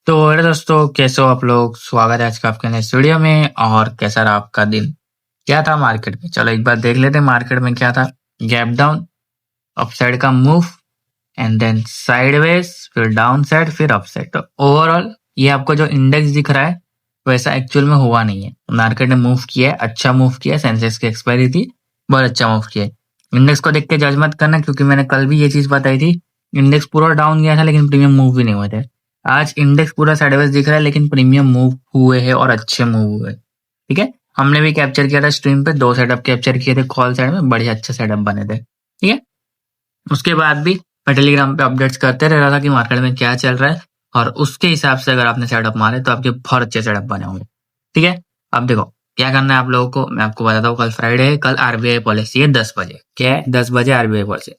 तो अरे दोस्तों, कैसे हो आप लोग। स्वागत है आज का आपके नए स्टूडियो में। और कैसा रहा आपका दिन, क्या था मार्केट में। चलो एक बार देख लेते हैं मार्केट में क्या था। गैप डाउन, अपसाइड का मूव, एंड देन साइडवेज, फिर डाउन साइड, फिर अपसाइड। तो ओवरऑल ये आपको जो इंडेक्स दिख रहा है वैसा एक्चुअल में हुआ नहीं है। मार्केट ने मूव किया है, अच्छा मूव किया है। सेंसेक्स की एक्सपायरी थी, बहुत अच्छा मूव किया है। इंडेक्स को देख के जज मत करना, क्योंकि मैंने कल भी ये चीज बताई थी। इंडेक्स पूरा डाउन गया था लेकिन प्रीमियम मूव भी नहीं हुए थे। आज इंडेक्स पूरा साइडवेज दिख रहा है लेकिन प्रीमियम मूव हुए हैं और अच्छे मूव हुए। ठीक है, हमने भी कैप्चर किया था स्ट्रीम पे, 2 सेटअप कैप्चर किए थे कॉल साइड में, बढ़िया अच्छे सेटअप बने थे। ठीक है, उसके बाद भी मैं टेलीग्राम पे अपडेट्स करते रह रहा था कि मार्केट में क्या चल रहा है, और उसके हिसाब से अगर आपने सेटअप मारे तो आपके बहुत अच्छे सेटअप बने होंगे। ठीक है, अब देखो क्या करना है आप लोगों को, मैं आपको बताता हूँ। कल फ्राइडे है, कल आरबीआई पॉलिसी है 10 बजे। क्या है, 10 बजे आरबीआई पॉलिसी।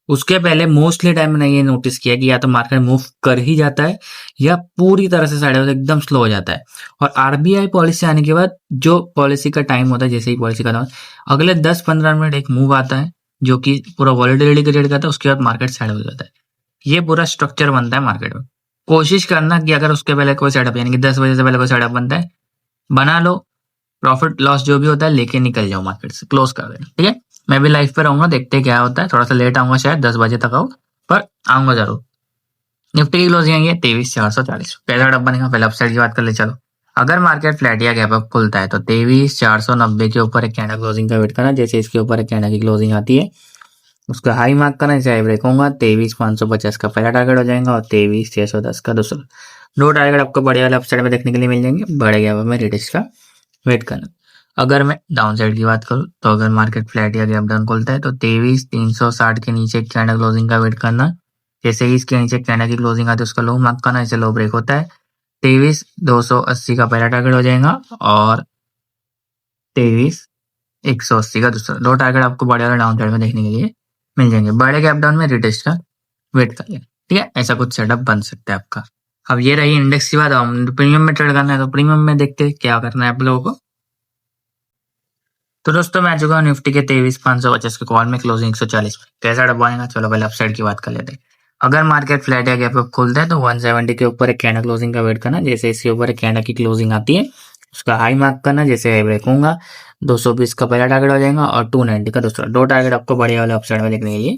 उसके पहले मोस्टली टाइम मैंने ये नोटिस किया कि या तो मार्केट मूव कर ही जाता है या पूरी तरह से साइड एकदम स्लो हो जाता है। और आरबीआई पॉलिसी आने के बाद जो पॉलिसी का टाइम होता है, जैसे ही पॉलिसी का अगले 10-15 मिनट एक मूव आता है जो कि पूरा वॉलेटिलिटी क्रिएट करता है, उसके बाद मार्केट साइड हो जाता है। ये पूरा स्ट्रक्चर बनता है मार्केट में। कोशिश करना कि अगर उसके पहले कोई सेटअप, यानी कि 10 बजे से पहले कोई सेटअप बनता है, बना लो। प्रॉफिट लॉस जो भी होता है लेके निकल जाओ, मार्केट से क्लोज कर देना। ठीक है, मैं भी लाइव पे रहूंगा, देखते हैं क्या होता है। थोड़ा सा लेट आऊंगा, शायद 10 बजे तक आऊँ, पर आऊंगा जरूर। निफ्टी की क्लोजिंग है 23,440। कैसा डब बनेगा, पहले अपसाइड की बात कर ले। चलो, अगर मार्केट फ्लैट या गैप अप खुलता है तो 23,490 के ऊपर एक कैंडल क्लोजिंग का वेट करना। जैसे इसके ऊपर एक कैंडल की क्लोजिंग आती है उसका हाई मार्क करना, इसे ब्रेक होगा। 23,550 का पहला टारगेट हो जाएगा और 23,610 का दूसरा। दो टारगेट आपको बड़े वाले अपसाइड में देखने के लिए मिल जाएंगे। बड़े गैप में रिटेस्ट का वेट करना। अगर मैं डाउन साइड की बात करूँ तो अगर मार्केट फ्लैट या गैप डाउन खुलता है तो 23,360 के नीचे कैंडल क्लोजिंग का वेट करना। जैसे ही इसके नीचे कैंडल की क्लोजिंग आती है उसका लो मार्क करना, इसे लो ब्रेक होता है। 23,280 का पहला टारगेट हो जाएगा और 23,180 का दूसरा। दो टारगेट आपको बड़े वाले डाउन साइड में देखने के लिए मिल जाएंगे। बड़े गैप डाउन में रिटेस्ट का वेट कर लें। ठीक है, ऐसा कुछ सेटअप बन सकता है आपका। अब ये रही इंडेक्स की बात। हम प्रीमियम में ट्रेड करना है तो प्रीमियम में देखते हैं क्या करना है आप लोगों को। तो दोस्तों मैं आ चुका हूँ निफ्टी के 23,550 के कॉल में, क्लोजिंग 140 में। कैसा डब्बा आएगा, चलो पहले अपसाइड की बात कर लेते हैं। अगर मार्केट फ्लैट या गैप अप खुलता है तो 170 के ऊपर एक कैंडल क्लोजिंग का वेट करना। जैसे इसके ऊपर एक कैंडल की क्लोजिंग आती है उसका हाई मार्क करना। जैसे हाई ब्रेक होगा 220 का पहला टारगेट हो जाएगा और 290 का दूसरा। दो टारगेट आपको बड़े वाले अपसाइड में देखने के लिए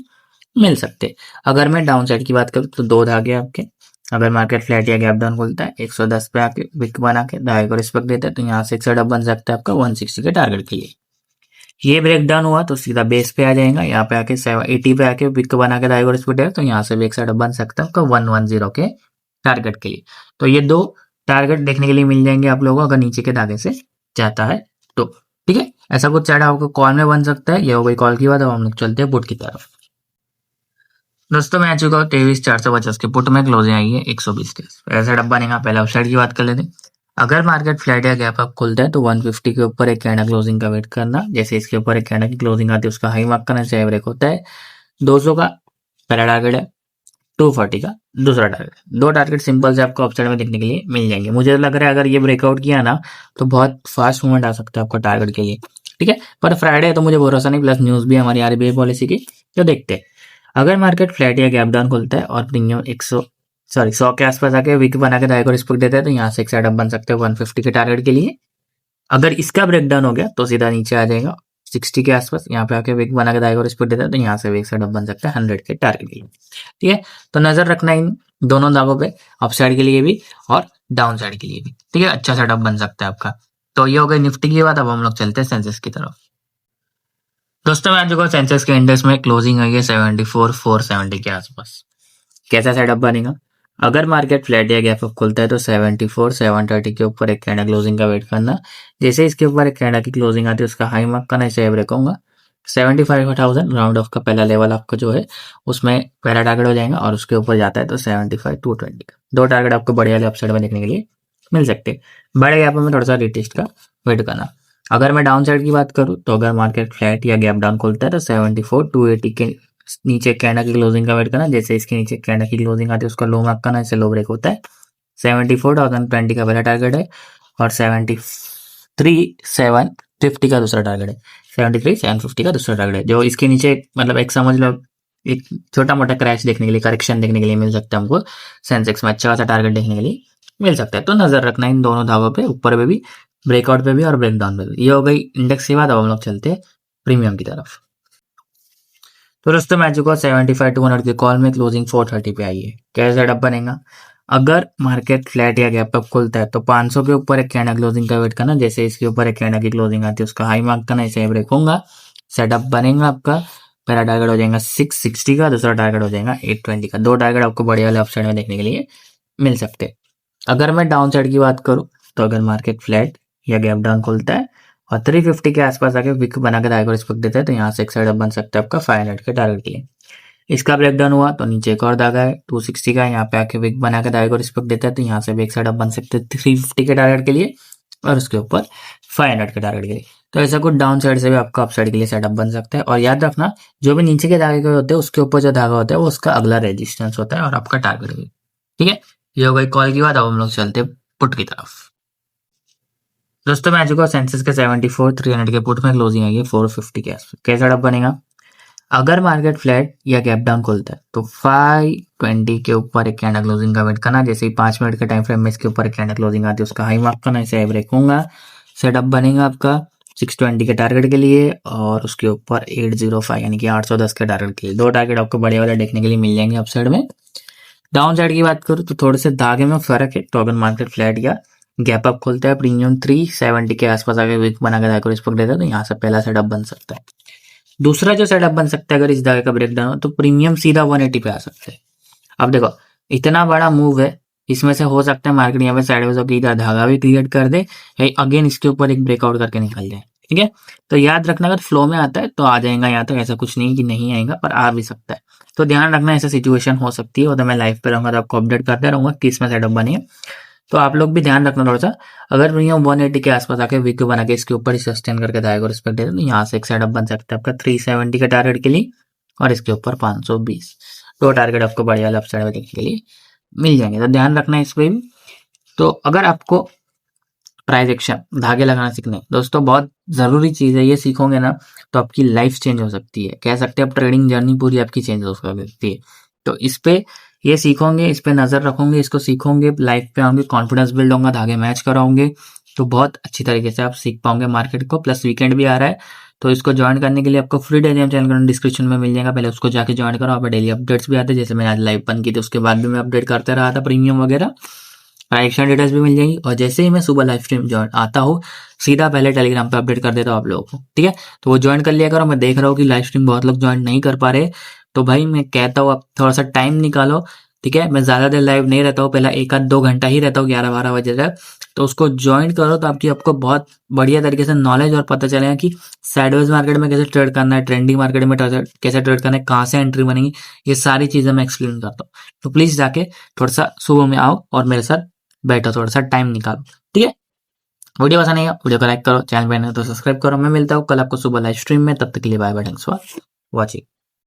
मिल सकते। अगर मैं डाउन साइड की बात करूँ तो दो धागे आपके। अगर मार्केट फ्लैट या गैप डाउन खुलता है 110 पे आके विक बना के धागे को रिस्पेक्ट देता है तो यहाँ से एक सेटअप बन सकता है आपका 160 के टारगेट के लिए। ये ब्रेक डाउन हुआ तो सीधा बेस पे आ जाएगा, यहाँ पे आके 780 पे आके विक बना के धागे को रिस्पेक्ट देगा तो यहाँ से भी एक सेटअप बन सकता है आपका 110 के टारगेट के लिए। तो ये दो टारगेट देखने के लिए मिल जाएंगे आप लोगों को अगर नीचे के धागे से जाता है तो। ठीक है, ऐसा कुछ सेटअप आपको कॉल में बन सकता है। ये हो गई कॉल की बात। अब हम लोग चलते हैं पुट की तरफ। दोस्तों मैं आ चुका हूँ 23,450 के पुट में, क्लोजिंग आई है 120 के। ऐसा डब्बा बनेगा। पहले अपसाइड की बात कर लेते हैं। अगर मार्केट फ्लैट या गैप अप खुलता है तो 150 के ऊपर एक कैंडल क्लोजिंग का वेट करना। जैसे इसके ऊपर एक कैंडल की क्लोजिंग आती है उसका हाई मार्क करना, चाहे ब्रेक होता है। 200 का पहला टारगेट है, 240 का दूसरा टारगेट। दो टारगेट सिंपल से आपको अपसाइड में देखने के लिए मिल जाएंगे। मुझे लग रहा है अगर ये ब्रेकआउट किया ना तो बहुत फास्ट मूवमेंट आ सकता है आपका टारगेट के लिए। ठीक है, पर फ्राइडे है तो मुझे भरोसा नहीं, प्लस न्यूज भी हमारी आरबीआई पॉलिसी की, तो देखते हैं। अगर मार्केट फ्लैट या गैप डाउन खुलता है और प्रीमियम 100 के आसपास आके वीक बना के को रिस्पेक्ट देता है तो यहाँ से एक सेटअप बन सकते हैं 150 के टारगेट के लिए। अगर इसका ब्रेक डाउन हो गया तो सीधा नीचे आ जाएगा 60 के आसपास, यहाँ पे आके वीक बना के को रिस्पेक्ट देता है तो यहाँ से भी एक सेटअप बन सकता है 100 के टारगेट के लिए। ठीक है, तो नजर रखना इन दोनों दावों पे, अप साइड के लिए भी और डाउन साइड के लिए भी। ठीक है, अच्छा सेटअप बन सकता है आपका। तो ये हो गई निफ्टी की बात। अब हम लोग चलते हैं सेंसेक्स की तरफ। दोस्तों मैं जो सेंसेक्स के इंडेक्स में क्लोजिंग आई है 74,470 के आसपास। कैसा सेटअप बनेगा, अगर मार्केट फ्लैट या गैप अप खुलता है तो 74,730 के ऊपर एक कैंडल क्लोजिंग का वेट करना। जैसे इसके ऊपर एक कैंडल की क्लोजिंग आती है उसका हाई मार्क करना, इसे ब्रेक होगा। 75,000 राउंड ऑफ का पहला लेवल आपका जो है उसमें पहला टारगेट हो जाएगा और उसके ऊपर जाता है तो 75,220 का। दो टारगेट आपको बड़े वाले अपसाइड में देखने के लिए मिल सकते हैं। बड़े गैप में थोड़ा सा रिटेस्ट का वेट करना। अगर मैं डाउन साइड की बात करूँ तो अगर मार्केट फ्लैट या गैप डाउन खुलता है तो 74,280 के नीचे कैंडल की क्लोजिंग का वेट करना। जैसे इसके नीचे कैंडल की क्लोजिंग आती है उसका लो मार्क करना, इससे लो ब्रेक होता है। 74,020 का पहला टारगेट है और 73,750 का दूसरा टारगेट है। 73,750 का दूसरा टारगेट है जो इसके नीचे, मतलब एक समझ लो एक छोटा मोटा क्रैश देखने के लिए, करेक्शन देखने के लिए मिल सकता है हमको सेंसेक्स में। अच्छा खासा टारगेट देखने के लिए मिल सकता है। तो नजर रखना इन दोनों धागों पे, ऊपर पे भी, ब्रेकआउट पे भी और ब्रेकडाउन पे भी। ये हो गई इंडेक्स के बाद। अब हम लोग चलते हैं प्रीमियम की तरफ। तो दोस्तों मैं चुका 75-100 के कॉल में, क्लोजिंग 430 पे आई है। कैसा सेटअप बनेगा? अगर मार्केट फ्लैट या गैप अप खुलता है तो 500 के ऊपर एक कैंडल क्लोजिंग का वेट करना। जैसे इसके ऊपर एक कैंडल की क्लोजिंग आती है उसका हाई मार्क करना, इसे ब्रेक होगा, सेटअप बनेगा आपका। पहला टारगेट हो जाएगा 660 का, दूसरा टारगेट हो जाएगा 820 का। दो टारगेट आपको बड़े वाले अपसाइड में देखने के लिए मिल सकते हैं। अगर मैं डाउन साइड की बात करूं तो अगर मार्केट फ्लैट या गैप डाउन खुलता है और 350 के आसपास आके विक बना के टारगेट रिस्पेक्ट देता है तो यहाँ से एक साइड अप बन सकता है आपका 500 के टारगेट के लिए। इसका ब्रेकडाउन हुआ तो नीचे एक और धागा है 260 का, यहाँ पे आके विक बना के टारगेट को रिस्पेक्ट देता है तो यहाँ से भी एक साइड अप बन सकते हैं 350 के टारगेट के लिए और उसके ऊपर 500 के टारगेट के लिए। तो ऐसा कुछ डाउन साइड से भी आपका अप साइड के लिए सेटअप बन सकता है। और याद रखना जो भी नीचे के धागे के होते हैं उसके ऊपर जो धागा होता है वो उसका अगला रेजिस्टेंस होता है और आपका टारगेट भी। ठीक है, ये हो गई कॉल की बात। अब हम लोग चलते हैं पुट की तरफ। दोस्तों मैं आ चुका हूँ सेंसेक्स के 74-300 के पुट में, क्लोजिंग आई है 450 के आसपास। कैसा सेटअप बनेगा? अगर मार्केट फ्लैट या गैप डाउन खुलता है तो 520 के ऊपर एक कैंडल क्लोजिंग का वेट करना। जैसे ही 5 मिनट के टाइम फ्रेम में इसके ऊपर एक कैंडल क्लोजिंग आती है उसका हाई मार्क करना, इसे ब्रेक होगा, सेटअप बनेगा आपका 620 के टारगेट के लिए और उसके ऊपर 805 यानी कि 810 के टारगेट के लिए। दो टारगेट आपको बड़े वाले देखने के लिए मिल जाएंगे अप साइड में। डाउन साइड की बात करूँ तो थोड़े से धागे में फर्क है। तो अगर मार्केट फ्लैट या गैप अप खुलता है प्रीमियम 370 के आसपास आगे विक बना के धागे रिस्पेक्ट देता है तो यहाँ से पहला सेटअप बन सकता है। दूसरा जो सेटअप बन सकता है अगर इस धागे का ब्रेकडाउन हो तो प्रीमियम सीधा 180 पे आ सकता है। अब देखो इतना बड़ा मूव है, इसमें से हो सकता है मार्केट यहाँ पे साइडवेज होकर इधर धागा भी क्रिएट कर दे या अगेन इसके ऊपर एक ब्रेकआउट करके निकल जाए। ठीक है, तो याद रखना अगर फ्लो में आता है तो आ जाएगा यहाँ तक, ऐसा कुछ नहीं कि नहीं आएगा, पर आ भी सकता है। तो ध्यान रखना ऐसा सिचुएशन हो सकती है। और तो मैं लाइव पे रहूंगा तो आपको अपडेट करते रहूंगा कि इसमें सेटअप बनी है। तो आप लोग भी ध्यान रखना थोड़ा सा। अगर प्रीमियम 180 के आसपास आके वीक बना के इसके ऊपर ही सस्टेन करके जाएगा और रिस्पेक्ट देगा तो यहाँ से एक सेटअप बन सकता है आपका 370 के टारगेट के लिए और इसके ऊपर 520। दो टारगेट आपको बढ़िया वाले अपसाइड में देखने के लिए मिल जाएंगे। तो ध्यान रखना इस पे भी। तो अगर आपको प्राइस एक्शन धागे लगाना सीखने दोस्तों बहुत जरूरी चीज है, ये सीखोगे ना तो आपकी लाइफ चेंज हो सकती है। कह सकते हैं आप ट्रेडिंग जर्नी पूरी आपकी चेंज हो सकती है। तो इस पे ये सीखोगे, इस पे नजर रखोगे, इसको सीखोगे, लाइफ पे आओगे, कॉन्फिडेंस बिल्ड होगा, धागे मैच कराओगे तो बहुत अच्छी तरीके से आप सीख पाओगे मार्केट को। प्लस वीकेंड भी आ रहा है तो इसको ज्वाइन करने के लिए आपको फ्री टेलीग्राम चैनल डिस्क्रिप्शन में मिल जाएगा, पहले उसको जाके ज्वाइन करो। आप डेली अपडेट्स भी आते हैं, जैसे मैंने आज लाइव बंद की थी उसके बाद भी मैं अपडेट करते रहा था प्रीमियम वगैरह, एक्शन डिटेल्स भी मिल जाएंगी। और जैसे ही मैं सुबह लाइव स्ट्रीम ज्वाइन आता हूँ सीधा पहले टेलीग्राम पे अपडेट कर देता हूँ आप लोगों को। ठीक है, तो वो ज्वाइन कर लिया करो। मैं देख रहा हूँ कि लाइव स्ट्रीम बहुत लोग ज्वाइन नहीं कर पा रहे, तो भाई मैं कहता हूँ आप थोड़ा सा टाइम निकालो। ठीक है, मैं ज्यादा देर लाइव नहीं रहता हूँ, पहला 1-2 घंटा ही रहता हूँ 11-12 बजे तक। तो उसको ज्वाइन करो तो आपको बहुत बढ़िया तरीके से नॉलेज और पता चलेगा कि साइडवेज मार्केट में कैसे ट्रेड करना है, ट्रेंडिंग मार्केट में कैसे ट्रेड करना है, कहाँ से एंट्री बनेगी, ये सारी चीजें मैं एक्सप्लेन करता हूँ। तो प्लीज जाके थोड़ा सा सुबह में आओ और मेरे साथ बैठो, थोड़ा सा टाइम निकालो। ठीक है, वीडियो पसंद आएगा वीडियो को लाइक करो, चैनल पे नए हो तो सब्सक्राइब करो। मैं मिलता हूँ कल आपको सुबह लाइव स्ट्रीम में, तब तक के लिए bye bye, thanks for watching.